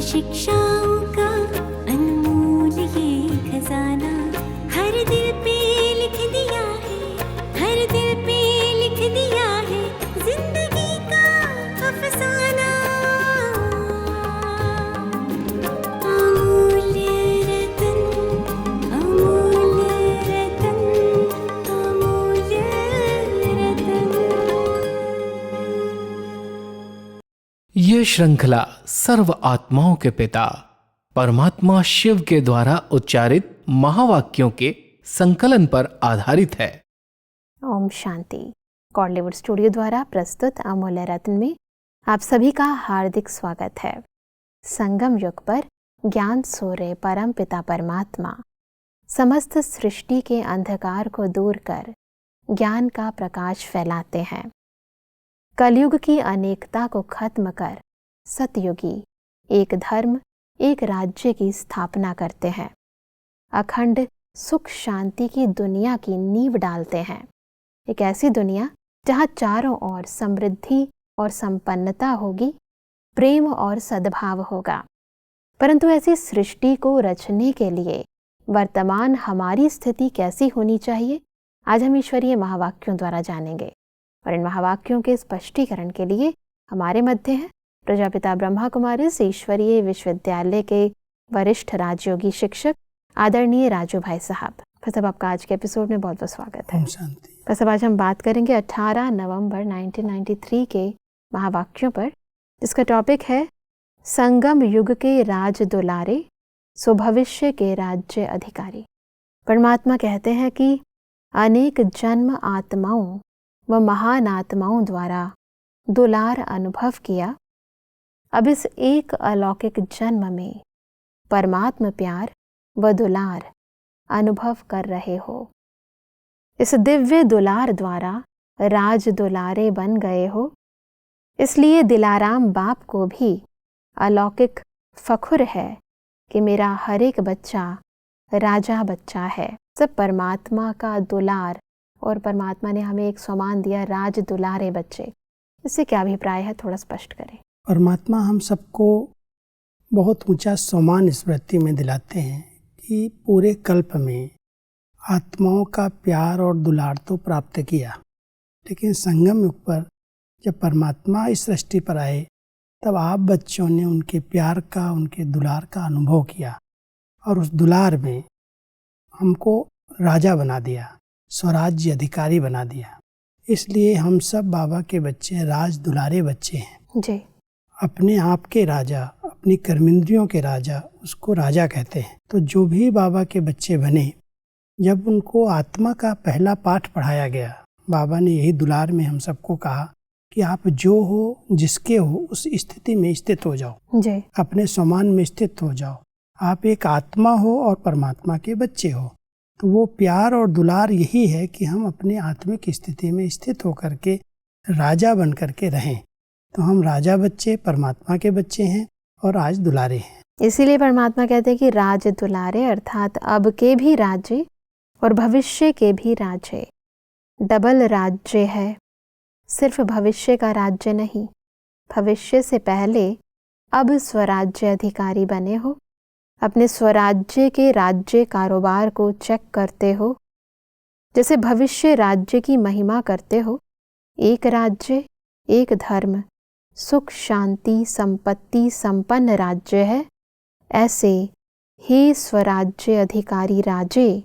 शिक्षाओं का अनमोल ये खजाना हर दिल पे लिख दिया है, हर दिल पे लिख दिया है जिंदगी का अफसाना। अमूल्य रतन, अमूल्य रतन, अमूल्य रतन। ये श्रृंखला सर्व आत्माओं के पिता परमात्मा शिव के द्वारा उच्चारित महावाक्यों के संकलन पर आधारित है। ओम शांति। कॉलीवुड स्टूडियो द्वारा प्रस्तुत अमूल्य रत्न में आप सभी का हार्दिक स्वागत है। संगम युग पर ज्ञान सूर्य परम पिता परमात्मा समस्त सृष्टि के अंधकार को दूर कर ज्ञान का प्रकाश फैलाते हैं। कलयुग की अनेकता को खत्म कर सतयुगी एक धर्म एक राज्य की स्थापना करते हैं। अखंड सुख शांति की दुनिया की नींव डालते हैं। एक ऐसी दुनिया जहाँ चारों ओर समृद्धि और संपन्नता होगी, प्रेम और सद्भाव होगा। परंतु ऐसी सृष्टि को रचने के लिए वर्तमान हमारी स्थिति कैसी होनी चाहिए, आज हम ईश्वरीय महावाक्यों द्वारा जानेंगे। और इन महावाक्यों के स्पष्टीकरण के लिए हमारे मध्य हैं प्रजापिता ब्रह्मा कुमारी ईश्वरीय विश्वविद्यालय के वरिष्ठ राजयोगी शिक्षक आदरणीय राजू भाई साहब। साहब आपका आज के एपिसोड में बहुत बहुत स्वागत है। साहब आज हम बात करेंगे 18 नवंबर 1993 के महावाक्यों पर, जिसका टॉपिक है संगम युग के राज दुलारे सो भविष्य के राज्य अधिकारी। परमात्मा कहते हैं कि अनेक जन्म आत्माओं व महान आत्माओं द्वारा दुलार अनुभव किया। अब इस एक अलौकिक जन्म में परमात्म प्यार व दुलार अनुभव कर रहे हो। इस दिव्य दुलार द्वारा राज दुलारे बन गए हो। इसलिए दिलाराम बाप को भी अलौकिक फखुर है कि मेरा हर एक बच्चा राजा बच्चा है। सब परमात्मा का दुलार, और परमात्मा ने हमें एक सम्मान दिया राज दुलारे बच्चे। इससे क्या अभिप्राय है, थोड़ा स्पष्ट करें। परमात्मा हम सबको बहुत ऊंचा सम्मान स्मृति में दिलाते हैं कि पूरे कल्प में आत्माओं का प्यार और दुलार तो प्राप्त किया, लेकिन संगम युग पर जब परमात्मा इस सृष्टि पर आए तब आप बच्चों ने उनके प्यार का, उनके दुलार का अनुभव किया और उस दुलार में हमको राजा बना दिया, स्वराज्य अधिकारी बना दिया। इसलिए हम सब बाबा के बच्चे राज दुलारे बच्चे हैं जी। अपने आप के राजा, अपनी कर्मेंद्रियों के राजा, उसको राजा कहते हैं। तो जो भी बाबा के बच्चे बने, जब उनको आत्मा का पहला पाठ पढ़ाया गया, बाबा ने यही दुलार में हम सबको कहा कि आप जो हो, जिसके हो, उस स्थिति में स्थित हो जाओ जी। अपने सम्मान में स्थित हो जाओ। आप एक आत्मा हो और परमात्मा के बच्चे हो। तो वो प्यार और दुलार यही है कि हम अपने आत्मिक स्थिति में स्थित होकर के राजा बन करके रहें। तो हम राजा बच्चे परमात्मा के बच्चे हैं और आज दुलारे हैं। इसीलिए परमात्मा कहते हैं कि राज दुलारे, अर्थात अब के भी राज्य और भविष्य के भी राज्य। डबल राज्य है, सिर्फ भविष्य का राज्य नहीं। भविष्य से पहले अब स्वराज्य अधिकारी बने हो, अपने स्वराज्य के राज्य कारोबार को चेक करते हो। जैसे भविष्य राज्य की महिमा करते हो, एक राज्य एक धर्म सुख शांति संपत्ति संपन्न राज्य है, ऐसे हे स्वराज्य अधिकारी राजे,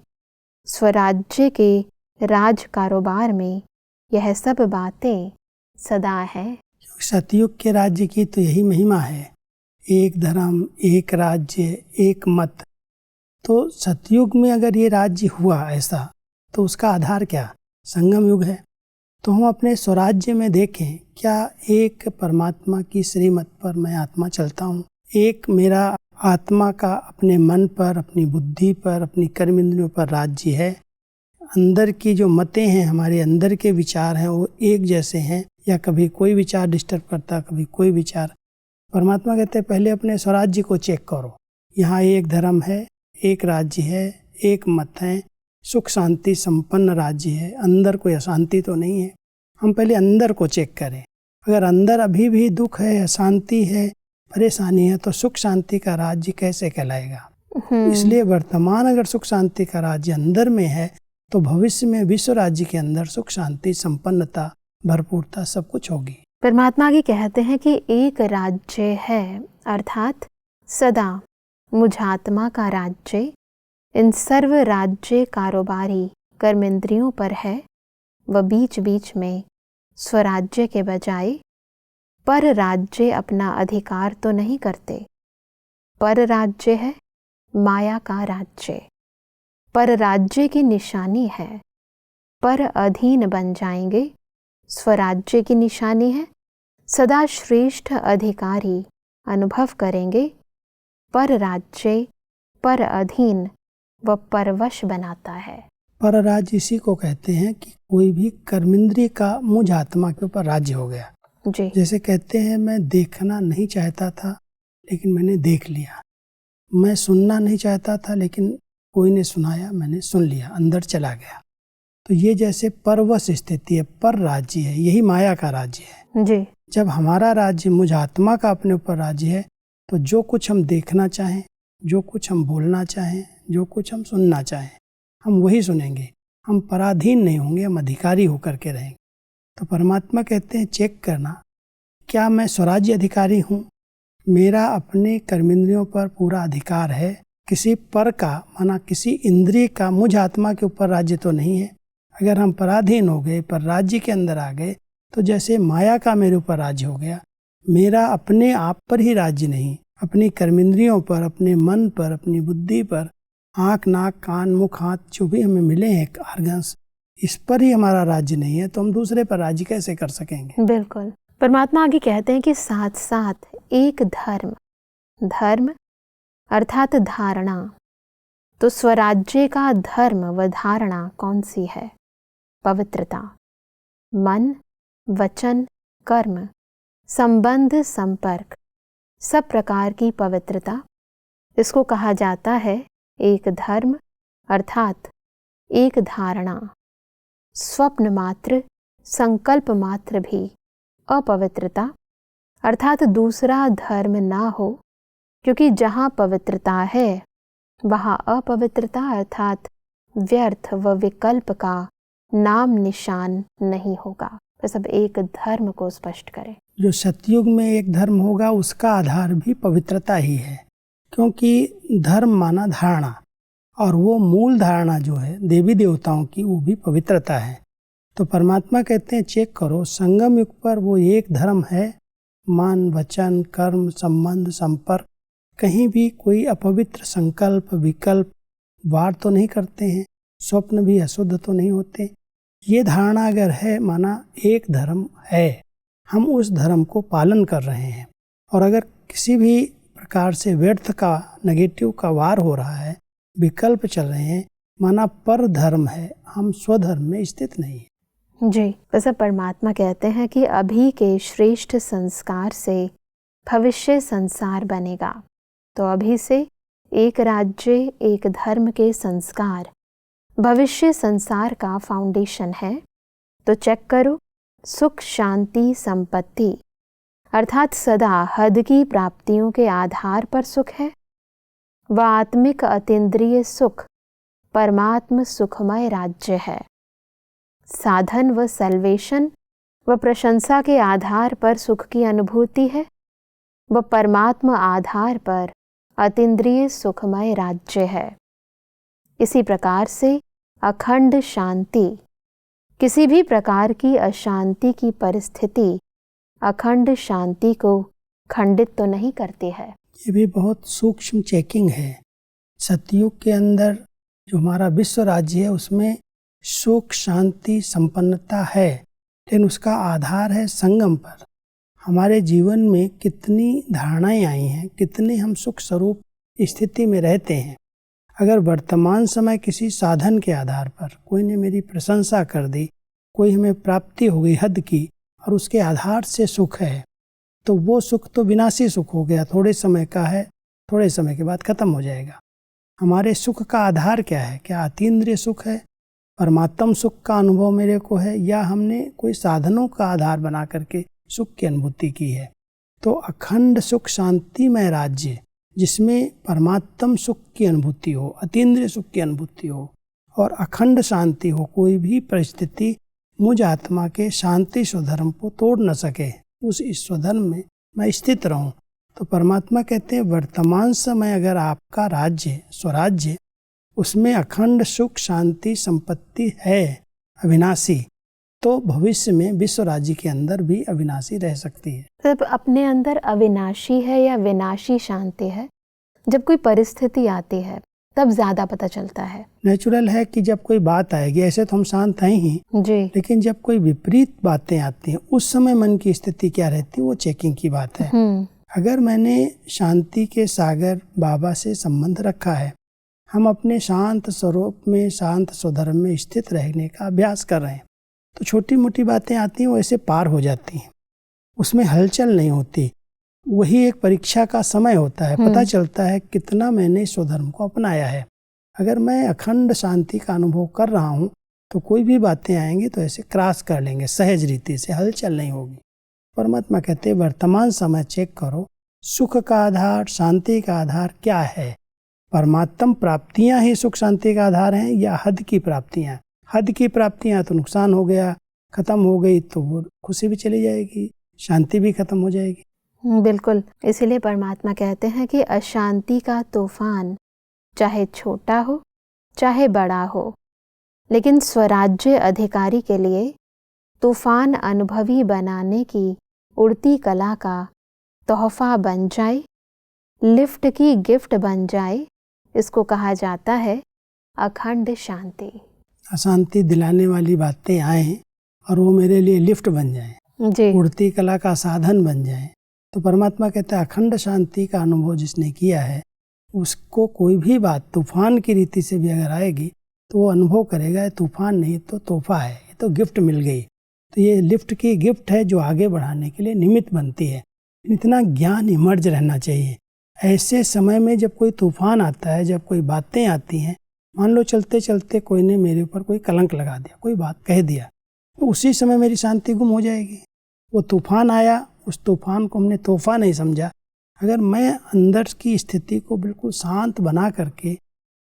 स्वराज्य के राज कारोबार में यह सब बातें सदा है। सतयुग के राज्य की तो यही महिमा है, एक धर्म एक राज्य एक मत। तो सतयुग में अगर ये राज्य हुआ ऐसा, तो उसका आधार क्या? संगम युग है। तो हम अपने स्वराज्य में देखें, क्या एक परमात्मा की श्रीमत पर मैं आत्मा चलता हूँ? एक मेरा आत्मा का अपने मन पर, अपनी बुद्धि पर, अपनी कर्मेंद्रियों पर राज्य है। अंदर की जो मतें हैं, हमारे अंदर के विचार हैं, वो एक जैसे हैं या कभी कोई विचार डिस्टर्ब करता, कभी कोई विचार। परमात्मा कहते हैं पहले अपने स्वराज्य को चेक करो। यहाँ एक धर्म है, एक राज्य है, एक मत है, सुख शांति संपन्न राज्य है, अंदर कोई अशांति तो नहीं है। हम पहले अंदर को चेक करें। अगर अंदर अभी भी दुख है, अशांति है, परेशानी है तो सुख शांति का राज्य कैसे कहलाएगा। इसलिए वर्तमान अगर सुख शांति का राज्य अंदर में है तो भविष्य में विश्व राज्य के अंदर सुख शांति संपन्नता भरपूरता सब कुछ होगी। परमात्मा आगे कहते हैं कि एक राज्य है, अर्थात सदा मुझात्मा का राज्य इन सर्व राज्य कारोबारी कर्मेंद्रियों पर है। वह बीच बीच में स्वराज्य के बजाय पर राज्य अपना अधिकार तो नहीं करते। पर राज्य है माया का राज्य, पर राज्य की निशानी है। पर अधीन बन जाएंगे, स्वराज्य की निशानी है। सदा श्रेष्ठ अधिकारी अनुभव करेंगे। पर राज्य पर अधीन व परवश बनाता है। पर राज्य इसी को कहते हैं कि कोई भी कर्मेंद्रिय का मुझ आत्मा के ऊपर राज्य हो गया। जी। जैसे कहते हैं मैं देखना नहीं चाहता था लेकिन मैंने देख लिया, मैं सुनना नहीं चाहता था लेकिन कोई ने सुनाया, मैंने सुन लिया, अंदर चला गया। तो ये जैसे परवश स्थिति है, पर राज्य है, यही माया का राज्य है। जी। जब हमारा राज्य मुझ आत्मा का अपने ऊपर राज्य है तो जो कुछ हम देखना चाहें, जो कुछ हम बोलना चाहें, जो कुछ हम सुनना चाहें, हम वही सुनेंगे। हम पराधीन नहीं होंगे, हम अधिकारी होकर के रहेंगे। तो परमात्मा कहते हैं चेक करना, क्या मैं स्वराज्य अधिकारी हूँ? मेरा अपने कर्मेंद्रियों पर पूरा अधिकार है? किसी पर का माना किसी इंद्रिय का मुझ आत्मा के ऊपर राज्य तो नहीं है। अगर हम पराधीन हो गए, पर राज्य के अंदर आ गए, तो जैसे माया का मेरे ऊपर राज्य हो गया। मेरा अपने आप पर ही राज्य नहीं, अपनी कर्मेंद्रियों पर, अपने मन पर, अपनी बुद्धि पर, आँख नाक कान मुख हाथ जो भी हमें मिले हैं ऑर्गन्स, इस पर ही हमारा राज्य नहीं है, तो हम दूसरे पर राज्य कैसे कर सकेंगे। बिल्कुल। परमात्मा आगे कहते हैं कि साथ साथ एक धर्म, धर्म अर्थात धारणा। तो स्वराज्य का धर्म व धारणा कौन सी है? पवित्रता। मन वचन कर्म संबंध संपर्क सब प्रकार की पवित्रता, इसको कहा जाता है एक धर्म अर्थात एक धारणा। स्वप्न मात्र संकल्प मात्र भी अपवित्रता अर्थात दूसरा धर्म ना हो, क्योंकि जहाँ पवित्रता है वहाँ अपवित्रता अर्थात व्यर्थ व विकल्प का नाम निशान नहीं होगा। तो सब एक धर्म को स्पष्ट करें। जो सतयुग में एक धर्म होगा उसका आधार भी पवित्रता ही है, क्योंकि धर्म माना धारणा, और वो मूल धारणा जो है देवी देवताओं की वो भी पवित्रता है। तो परमात्मा कहते हैं चेक करो, संगम युग पर वो एक धर्म है। मन वचन कर्म संबंध संपर्क कहीं भी कोई अपवित्र संकल्प विकल्प वार तो नहीं करते हैं, स्वप्न भी अशुद्ध तो नहीं होते। ये धारणा अगर है, माना एक धर्म है, हम उस धर्म को पालन कर रहे हैं। और अगर किसी भी प्रकार से व्यर्थ का नेगेटिव का वार हो रहा है, विकल्प चल रहे हैं, माना पर धर्म है, हम स्वधर्म में स्थित नहीं है। जी। वैसे परमात्मा कहते हैं कि अभी के श्रेष्ठ संस्कार से भविष्य संसार बनेगा। तो अभी से एक राज्य एक धर्म के संस्कार भविष्य संसार का फाउंडेशन है। तो चेक करो, सुख शांति संपत्ति अर्थात सदा हद की प्राप्तियों के आधार पर सुख है। व आत्मिक अतीन्द्रिय सुख परमात्म सुखमय राज्य है। साधन व सल्वेशन व प्रशंसा के आधार पर सुख की अनुभूति है, व परमात्मा आधार पर अतीन्द्रिय सुखमय राज्य है। इसी प्रकार से अखंड शांति, किसी भी प्रकार की अशांति की परिस्थिति अखंड शांति को खंडित तो नहीं करती है। ये भी बहुत सूक्ष्म चेकिंग है। सतयुग के अंदर जो हमारा विश्व राज्य है उसमें सुख शांति संपन्नता है, लेकिन उसका आधार है संगम पर। हमारे जीवन में कितनी धारणाएं आई हैं, कितने हम सुख स्वरूप स्थिति में रहते हैं। अगर वर्तमान समय किसी साधन के आधार पर कोई ने मेरी प्रशंसा कर दी, कोई हमें प्राप्ति हो गई हद की, और उसके आधार से सुख है, तो वो सुख तो विनाशी सुख हो गया, थोड़े समय का है, थोड़े समय के बाद खत्म हो जाएगा। हमारे सुख का आधार क्या है? क्या अतीन्द्रिय सुख है, परमात्म सुख का अनुभव मेरे को है, या हमने कोई साधनों का आधार बना करके सुख की अनुभूति की है? तो अखंड सुख शांतिमय राज्य जिसमें परमात्म सुख की अनुभूति हो, अतीन्द्रिय सुख की अनुभूति हो और अखंड शांति हो, कोई भी परिस्थिति मुझ आत्मा के शांति स्वधर्म को तोड़ न सके, उस इस स्वधर्म में मैं स्थित रहूं। तो परमात्मा कहते हैं वर्तमान समय अगर आपका राज्य स्वराज्य उसमें अखंड सुख शांति संपत्ति है अविनाशी, तो भविष्य में विश्व राज्य के अंदर भी अविनाशी रह सकती है। जब अपने अंदर अविनाशी है या विनाशी शांति है, जब कोई परिस्थिति आती है तब ज्यादा पता चलता है। नेचुरल है कि जब कोई बात आएगी, ऐसे तो हम शांत हैं ही जी, लेकिन जब कोई विपरीत बातें आती हैं उस समय मन की स्थिति क्या रहती है, वो चेकिंग की बात है। अगर मैंने शांति के सागर बाबा से संबंध रखा है, हम अपने शांत स्वरूप में शांत स्वधर्म में स्थित रहने का अभ्यास कर रहे हैं, तो छोटी मोटी बातें आती हैं वो ऐसे पार हो जाती हैं, उसमें हलचल नहीं होती। वही एक परीक्षा का समय होता है, पता चलता है कितना मैंने स्वधर्म को अपनाया है। अगर मैं अखंड शांति का अनुभव कर रहा हूँ तो कोई भी बातें आएंगी तो ऐसे क्रॉस कर लेंगे, सहज रीति से, हलचल नहीं होगी। परमात्मा कहते हैं वर्तमान समय चेक करो, सुख का आधार शांति का आधार क्या है। परमात्म प्राप्तियां ही सुख शांति का आधार हैं या हद की प्राप्तियां। हद की प्राप्तियां तो नुकसान हो गया, खत्म हो गई तो वो खुशी भी चली जाएगी, शांति भी खत्म हो जाएगी। बिल्कुल, इसीलिए परमात्मा कहते हैं कि अशांति का तूफान चाहे छोटा हो चाहे बड़ा हो, लेकिन स्वराज्य अधिकारी के लिए तूफान अनुभवी बनाने की उड़ती कला का तोहफा बन जाए, लिफ्ट की गिफ्ट बन जाए, इसको कहा जाता है अखंड शांति। अशांति दिलाने वाली बातें आए और वो मेरे लिए लिफ्ट बन जाए, जी, उड़ती कला का साधन बन जाए, तो परमात्मा कहता है अखंड शांति का अनुभव जिसने किया है उसको कोई भी बात तूफान की रीति से भी अगर आएगी तो वो अनुभव करेगा तूफान नहीं तो तोहफा है, ये तो गिफ्ट मिल गई। तो ये लिफ्ट की गिफ्ट है जो आगे बढ़ाने के लिए निमित्त बनती है। इतना ज्ञान इमर्ज रहना चाहिए। ऐसे समय में जब कोई तूफान आता है, जब कोई बातें आती हैं, मान लो चलते चलते कोई ने मेरे ऊपर कोई कलंक लगा दिया, कोई बात कह दिया, तो उसी समय मेरी शांति गुम हो जाएगी। वो तूफान आया, उस तूफान को हमने तोहफा नहीं समझा। अगर मैं अंदर की स्थिति को बिल्कुल शांत बना करके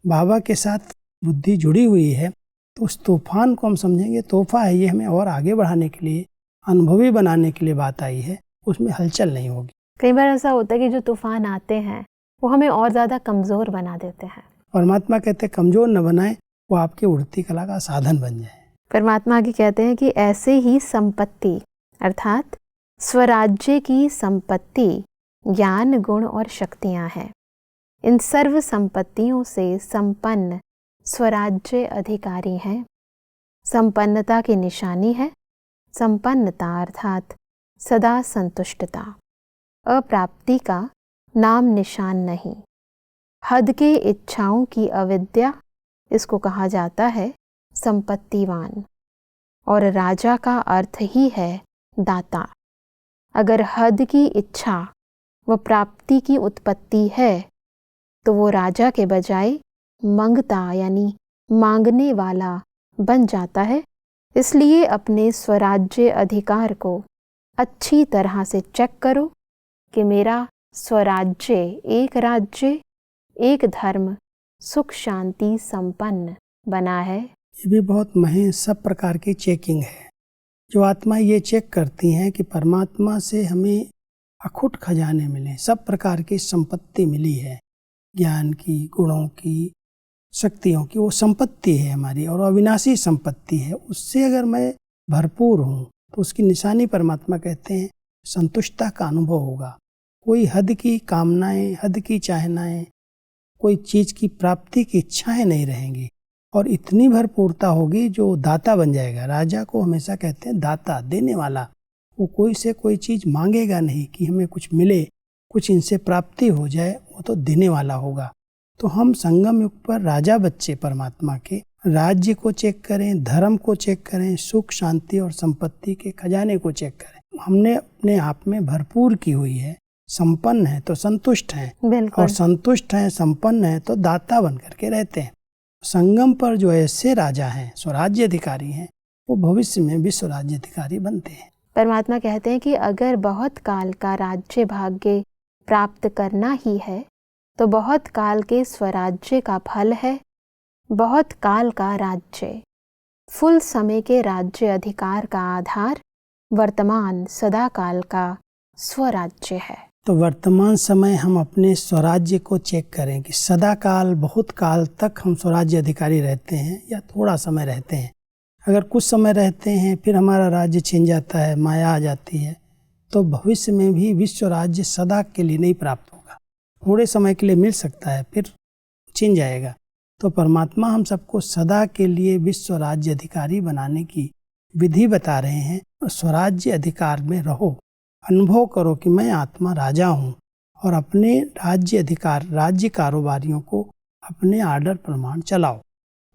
बाबा के साथ बुद्धि जुड़ी हुई है तो उस तूफान को हम समझेंगे तोहफा है, ये हमें और आगे बढ़ाने के लिए, अनुभवी बनाने के लिए बात आई है, उसमें हलचल नहीं होगी। कई बार ऐसा होता है कि जो तूफान आते हैं वो हमें और ज़्यादा कमज़ोर बना देते हैं। परमात्मा कहते हैं कमज़ोर न बनाए, वो आपकी उड़ती कला का साधन बन जाए। परमात्मा आगे कहते हैं कि ऐसे ही संपत्ति अर्थात स्वराज्य की संपत्ति ज्ञान गुण और शक्तियाँ हैं। इन सर्व संपत्तियों से संपन्न स्वराज्य अधिकारी हैं। संपन्नता की निशानी है संपन्नता अर्थात सदा संतुष्टता, अप्राप्ति का नाम निशान नहीं। हद के इच्छाओं की अविद्या, इसको कहा जाता है संपत्तिवान। और राजा का अर्थ ही है दाता। अगर हद की इच्छा व प्राप्ति की उत्पत्ति है तो वो राजा के बजाय मंगता यानी मांगने वाला बन जाता है। इसलिए अपने स्वराज्य अधिकार को अच्छी तरह से चेक करो कि मेरा स्वराज्य एक राज्य, एक धर्म, सुख शांति संपन्न बना है। ये भी बहुत महीन सब प्रकार की चेकिंग है जो आत्मा ये चेक करती हैं कि परमात्मा से हमें अखुट खजाने मिले, सब प्रकार की संपत्ति मिली है, ज्ञान की, गुणों की, शक्तियों की, वो संपत्ति है हमारी और अविनाशी संपत्ति है। उससे अगर मैं भरपूर हूँ तो उसकी निशानी परमात्मा कहते हैं संतुष्टता का अनुभव होगा। कोई हद की कामनाएं, हद की चाहनाएं, कोई चीज़ की प्राप्ति की इच्छाएं नहीं रहेंगी और इतनी भरपूरता होगी जो दाता बन जाएगा। राजा को हमेशा कहते हैं दाता, देने वाला। वो कोई से कोई चीज़ मांगेगा नहीं कि हमें कुछ मिले, कुछ इनसे प्राप्ति हो जाए, वो तो देने वाला होगा। तो हम संगम युग पर राजा बच्चे परमात्मा के राज्य को चेक करें, धर्म को चेक करें, सुख शांति और संपत्ति के खजाने को चेक करें। हमने अपने आप में भरपूर की हुई है, संपन्न है तो संतुष्ट हैं, और संतुष्ट हैं संपन्न है तो दाता बन करके रहते हैं। संगम पर जो ऐसे राजा हैं, स्वराज्य अधिकारी हैं, वो भविष्य में विश्व राज्य अधिकारी बनते हैं। परमात्मा कहते हैं कि अगर बहुत काल का राज्य भाग्य प्राप्त करना ही है तो बहुत काल के स्वराज्य का फल है बहुत काल का राज्य। फुल समय के राज्य अधिकार का आधार वर्तमान सदा काल का स्वराज्य है। तो वर्तमान समय हम अपने स्वराज्य को चेक करें कि सदा काल बहुत काल तक हम स्वराज्य अधिकारी रहते हैं या थोड़ा समय रहते हैं। अगर कुछ समय रहते हैं फिर हमारा राज्य छिन जाता है, माया आ जाती है, तो भविष्य में भी विश्व राज्य सदा के लिए नहीं प्राप्त होगा। थोड़े समय के लिए मिल सकता है फिर छिन जाएगा। तो परमात्मा हम सबको सदा के लिए विश्व राज्य अधिकारी बनाने की विधि बता रहे हैं। स्वराज्य अधिकार में रहो, अनुभव करो कि मैं आत्मा राजा हूँ और अपने राज्य अधिकार राज्य कारोबारियों को अपने आर्डर प्रमाण चलाओ।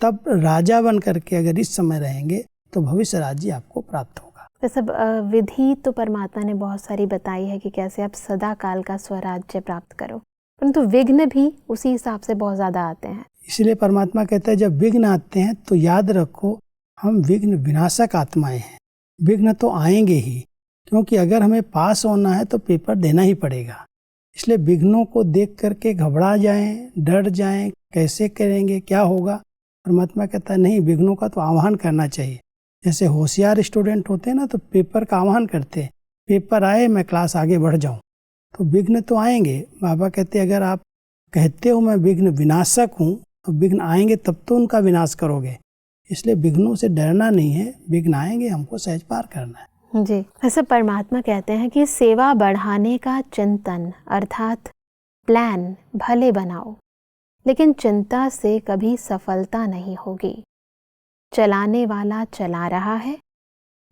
तब राजा बन करके अगर इस समय रहेंगे तो भविष्य राज्य आपको प्राप्त होगा। तो सब विधि तो परमात्मा ने बहुत सारी बताई है कि कैसे आप सदा काल का स्वराज्य प्राप्त करो, परंतु विघ्न भी उसी हिसाब से बहुत ज़्यादा आते हैं। इसलिए परमात्मा कहता है जब विघ्न आते हैं तो याद रखो हम विघ्न विनाशक आत्माएं हैं। विघ्न तो आएंगे ही, क्योंकि अगर हमें पास होना है तो पेपर देना ही पड़ेगा। इसलिए विघ्नों को देख करके घबरा जाएं, डर जाएं, कैसे करेंगे, क्या होगा। परमात्मा कहता है नहीं, विघ्नों का तो आह्वान करना चाहिए। जैसे होशियार स्टूडेंट होते हैं ना तो पेपर का आह्वान करते हैं, पेपर आए मैं क्लास आगे बढ़ जाऊं। तो विघ्न तो आएंगे। बाबा कहते अगर आप कहते हो मैं विघ्न विनाशक हूँ तो विघ्न आएंगे तब तो उनका विनाश करोगे। इसलिए विघ्नों से डरना नहीं है, विघ्न आएंगे, हमको सहज पार करना है। जी, ऐसे परमात्मा कहते हैं कि सेवा बढ़ाने का चिंतन अर्थात प्लान भले बनाओ, लेकिन चिंता से कभी सफलता नहीं होगी। चलाने वाला चला रहा है,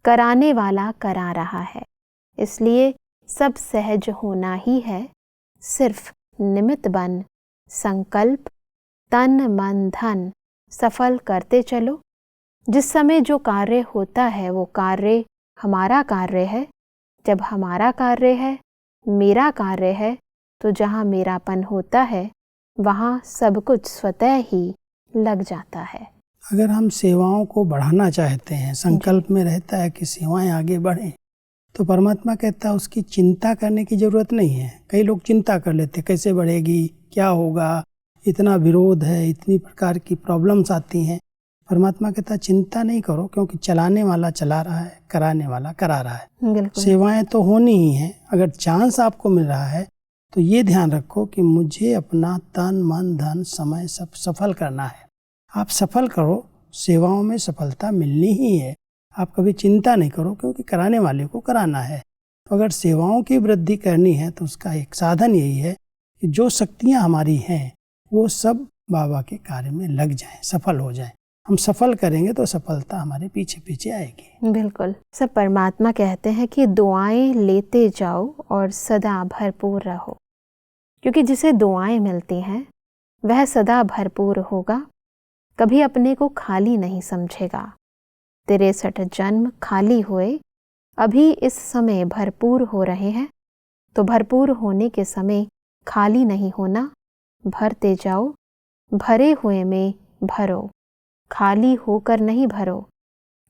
कराने वाला करा रहा है, इसलिए सब सहज होना ही है। सिर्फ निमित्त बन संकल्प तन मन धन सफल करते चलो। जिस समय जो कार्य होता है वो कार्य हमारा कार्य है। जब हमारा कार्य है, मेरा कार्य है, तो जहाँ मेरापन होता है वहाँ सब कुछ स्वतः ही लग जाता है। अगर हम सेवाओं को बढ़ाना चाहते हैं, संकल्प में रहता है कि सेवाएं आगे बढ़ें, तो परमात्मा कहता है उसकी चिंता करने की जरूरत नहीं है। कई लोग चिंता कर लेते कैसे बढ़ेगी, क्या होगा, इतना विरोध है, इतनी प्रकार की प्रॉब्लम्स आती हैं। परमात्मा कहता है चिंता नहीं करो, क्योंकि चलाने वाला चला रहा है, कराने वाला करा रहा है। सेवाएं तो होनी ही हैं। अगर चांस आपको मिल रहा है तो ये ध्यान रखो कि मुझे अपना तन मन धन समय सब सफल करना है। आप सफल करो, सेवाओं में सफलता मिलनी ही है। आप कभी चिंता नहीं करो, क्योंकि कराने वाले को कराना है। तो अगर सेवाओं की वृद्धि करनी है तो उसका एक साधन यही है कि जो शक्तियाँ हमारी हैं वो सब बाबा के कार्य में लग जाएं, सफल हो जाएं। हम सफल करेंगे तो सफलता हमारे पीछे पीछे आएगी। बिल्कुल। सब परमात्मा कहते हैं कि दुआएं लेते जाओ और सदा भरपूर रहो, क्योंकि जिसे दुआएं मिलती हैं वह सदा भरपूर होगा, कभी अपने को खाली नहीं समझेगा। 63 जन्म खाली हुए, अभी इस समय भरपूर हो रहे हैं, तो भरपूर होने के समय खाली नहीं होना, भरते जाओ, भरे हुए में भरो, खाली होकर नहीं भरो।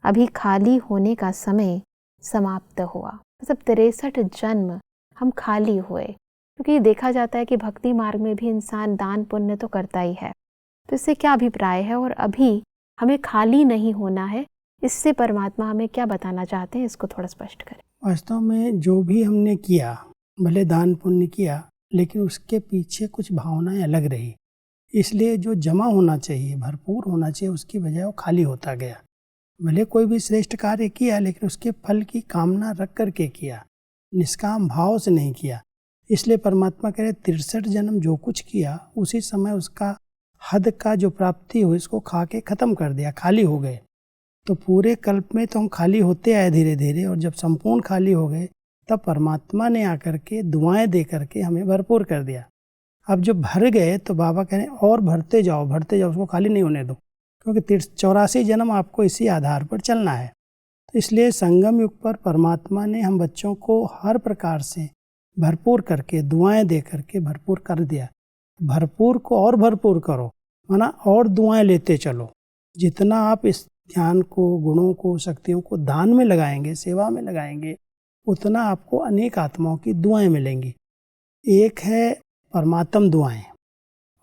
अभी खाली होने का समय समाप्त हुआ। मतलब 63 जन्म हम खाली हुए, क्योंकि देखा जाता है कि भक्ति मार्ग में भी इंसान दान पुण्य तो करता ही है। तो इससे क्या अभिप्राय है और अभी हमें खाली नहीं होना है, इससे परमात्मा हमें क्या बताना चाहते हैं, इसको थोड़ा स्पष्ट करें। वास्तव में जो भी हमने किया, भले दान पुण्य किया, लेकिन उसके पीछे कुछ भावनाएं अलग रही। इसलिए जो जमा होना चाहिए, भरपूर होना चाहिए, उसकी बजाय वो खाली होता गया। भले कोई भी श्रेष्ठ कार्य किया, लेकिन उसके फल की कामना रख करके किया, निष्काम भाव से नहीं किया। इसलिए परमात्मा कह रहे 63 जन्म जो कुछ किया उसी समय उसका हद का जो प्राप्ति हुई इसको खा के खत्म कर दिया, खाली हो गए। तो पूरे कल्प में तो हम खाली होते आए धीरे धीरे, और जब संपूर्ण खाली हो गए तब परमात्मा ने आकर के दुआएं दे करके हमें भरपूर कर दिया। अब जब भर गए तो बाबा कह रहे और भरते जाओ, भरते जाओ, उसको खाली नहीं होने दो, क्योंकि 84 जन्म आपको इसी आधार पर चलना है। तो इसलिए संगम युग पर परमात्मा ने हम बच्चों को हर प्रकार से भरपूर करके दुआएं दे करके भरपूर कर दिया। भरपूर को और भरपूर करो, माना और दुआएं लेते चलो। जितना आप इस ध्यान को, गुणों को, शक्तियों को दान में लगाएंगे, सेवा में लगाएंगे, उतना आपको अनेक आत्माओं की दुआएं मिलेंगी। एक है परमात्म दुआएं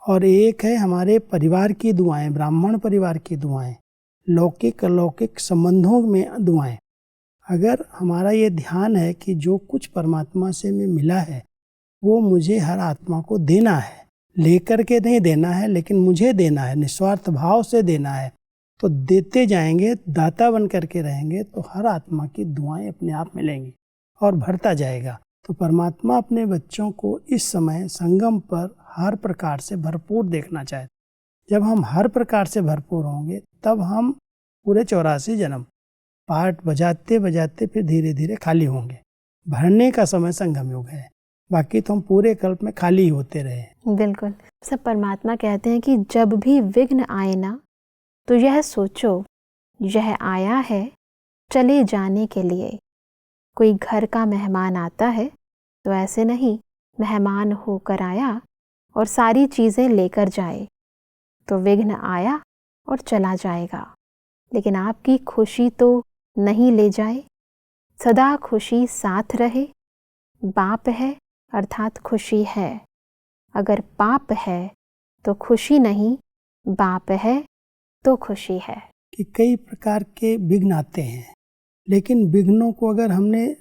और एक है हमारे परिवार की दुआएं, ब्राह्मण परिवार की दुआएं, लौकिक अलौकिक संबंधों में दुआएं। अगर हमारा ये ध्यान है कि जो कुछ परमात्मा से में मिला है वो मुझे हर आत्मा को देना है, लेकर के नहीं देना है लेकिन मुझे देना है, निस्वार्थ भाव से देना है, तो देते जाएंगे, दाता बन करके रहेंगे तो हर आत्मा की दुआएं अपने आप मिलेंगी और भरता जाएगा। तो परमात्मा अपने बच्चों को इस समय संगम पर हर प्रकार से भरपूर देखना चाहते। जब हम हर प्रकार से भरपूर होंगे तब हम पूरे 84 जन्म पाठ बजाते बजाते फिर धीरे धीरे खाली होंगे। भरने का समय संगम युग है, बाकी तो हम पूरे कल्प में खाली ही होते रहे। बिल्कुल। सब परमात्मा कहते हैं कि जब भी विघ्न आए ना तो यह सोचो यह आया है चले जाने के लिए। कोई घर का मेहमान आता है तो ऐसे नहीं मेहमान होकर आया और सारी चीज़ें लेकर जाए, तो विघ्न आया और चला जाएगा। लेकिन आपकी खुशी तो नहीं ले जाए, सदा खुशी साथ रहे। बाप है अर्थात खुशी है, अगर पाप है तो खुशी नहीं, बाप है तो खुशी है। कि कई प्रकार के विघ्न आते हैं, लेकिन विघ्नों को अगर हमने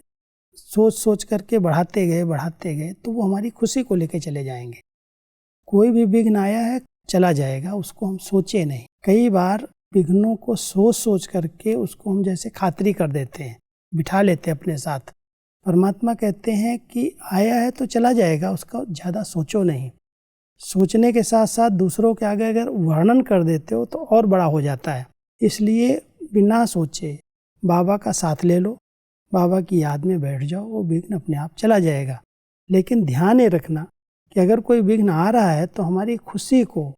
सोच सोच करके बढ़ाते गए तो वो हमारी खुशी को लेकर चले जाएंगे। कोई भी विघ्न आया है चला जाएगा, उसको हम सोचे नहीं। कई बार विघ्नों को सोच सोच करके उसको हम जैसे खातिरी कर देते हैं, बिठा लेते हैं अपने साथ। परमात्मा कहते हैं कि आया है तो चला जाएगा, उसका ज़्यादा सोचो नहीं। सोचने के साथ साथ दूसरों के आगे अगर वर्णन कर देते हो तो और बड़ा हो जाता है। इसलिए बिना सोचे बाबा का साथ ले लो, बाबा की याद में बैठ जाओ, वो विघ्न अपने आप चला जाएगा। लेकिन ध्यान ये रखना कि अगर कोई विघ्न आ रहा है तो हमारी खुशी को,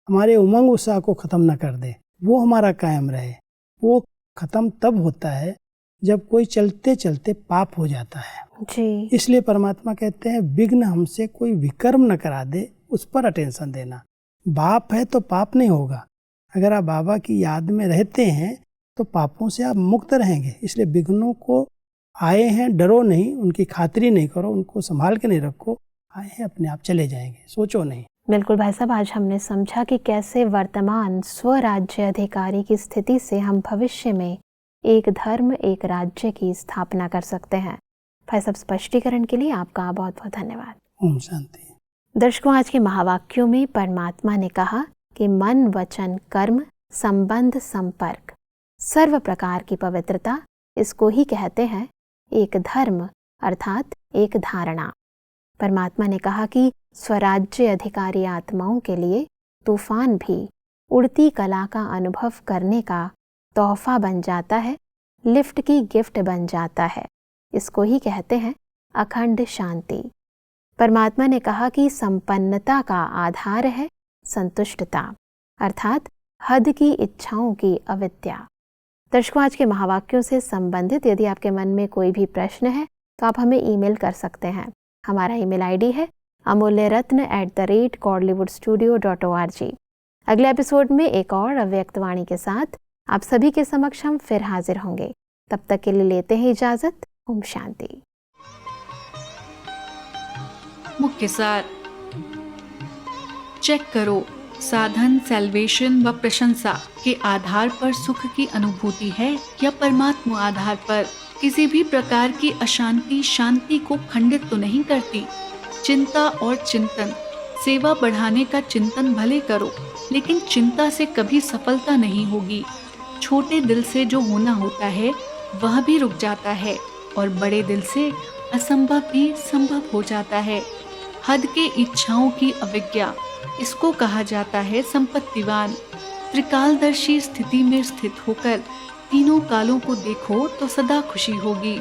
हमारे उमंग उत्साह को ख़त्म न कर दे, वो हमारा कायम रहे। वो ख़त्म तब होता है जब कोई चलते चलते पाप हो जाता है जी। इसलिए परमात्मा कहते हैं विघ्न हमसे कोई विकर्म न करा दे, उस पर अटेंशन देना। बाप है तो पाप नहीं होगा। अगर आप बाबा की याद में रहते हैं तो पापों से आप मुक्त रहेंगे। इसलिए विघ्नों को आए हैं डरो नहीं, उनकी खातिरी नहीं करो, उनको संभाल के नहीं रखो। आए हैं अपने आप चले जाएंगे, सोचो नहीं। बिल्कुल भाई साहब, आज हमने समझा कि कैसे वर्तमान स्वराज्य अधिकारी की स्थिति से हम भविष्य में एक धर्म एक राज्य की स्थापना कर सकते हैं। भाई साहब, स्पष्टीकरण के लिए आपका बहुत बहुत धन्यवाद। ओम शांति। दर्शकों, आज के महावाक्यों में परमात्मा ने कहा कि मन वचन कर्म संबंध संपर्क सर्व प्रकार की पवित्रता, इसको ही कहते हैं एक धर्म अर्थात एक धारणा। परमात्मा ने कहा कि स्वराज्य अधिकारी आत्माओं के लिए तूफान भी उड़ती कला का अनुभव करने का तोहफा बन जाता है, लिफ्ट की गिफ्ट बन जाता है। इसको ही कहते हैं अखंड शांति। परमात्मा ने कहा कि संपन्नता का आधार है संतुष्टता अर्थात हद की इच्छाओं की अविद्या। दर्शकों, आज के महावाक्यों से संबंधित यदि आपके मन में कोई भी प्रश्न है तो आप हमें ईमेल कर सकते हैं। हमारा ईमेल आईडी है amulyaratna@kollywoodstudio.org। अगले एपिसोड में एक और अव्यक्त वाणी के साथ आप सभी के समक्ष हम फिर हाजिर होंगे। तब तक के लिए लेते हैं इजाजत। ओम शांति। मुख्य सार। चेक करो, साधन सैल्वेशन व प्रशंसा के आधार पर सुख की अनुभूति है या परमात्मा आधार पर? किसी भी प्रकार की अशांति शांति को खंडित तो नहीं करती। चिंता और चिंतन, सेवा बढ़ाने का चिंतन भले करो, लेकिन चिंता से कभी सफलता नहीं होगी। छोटे दिल से जो होना होता है वह भी रुक जाता है और बड़े दिल से असंभव भी संभव हो जाता है। हद के इच्छाओं की अविज्ञा, इसको कहा जाता है संपत्तिवान। त्रिकालदर्शी स्थिति में स्थित होकर तीनों कालों को देखो तो सदा खुशी होगी।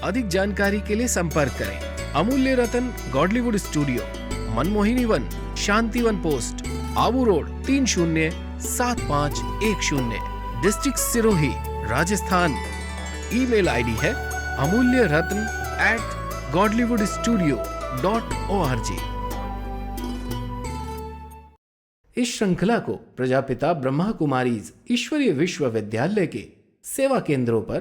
अधिक जानकारी के लिए संपर्क करें Amulya Ratan Godlywood studio, Manmohini Van, Shantivan post, Abu road 307510, district Sirohi, Rajasthan. Email ID है amulyaratn@godlywoodstudio.org। इस श्रृंखला को प्रजापिता ब्रह्मा कुमारीज ईश्वरीय विश्वविद्यालय के सेवा केंद्रों पर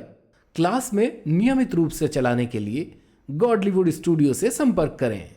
क्लास में नियमित रूप से चलाने के लिए गॉडलीवुड स्टूडियो से संपर्क करें।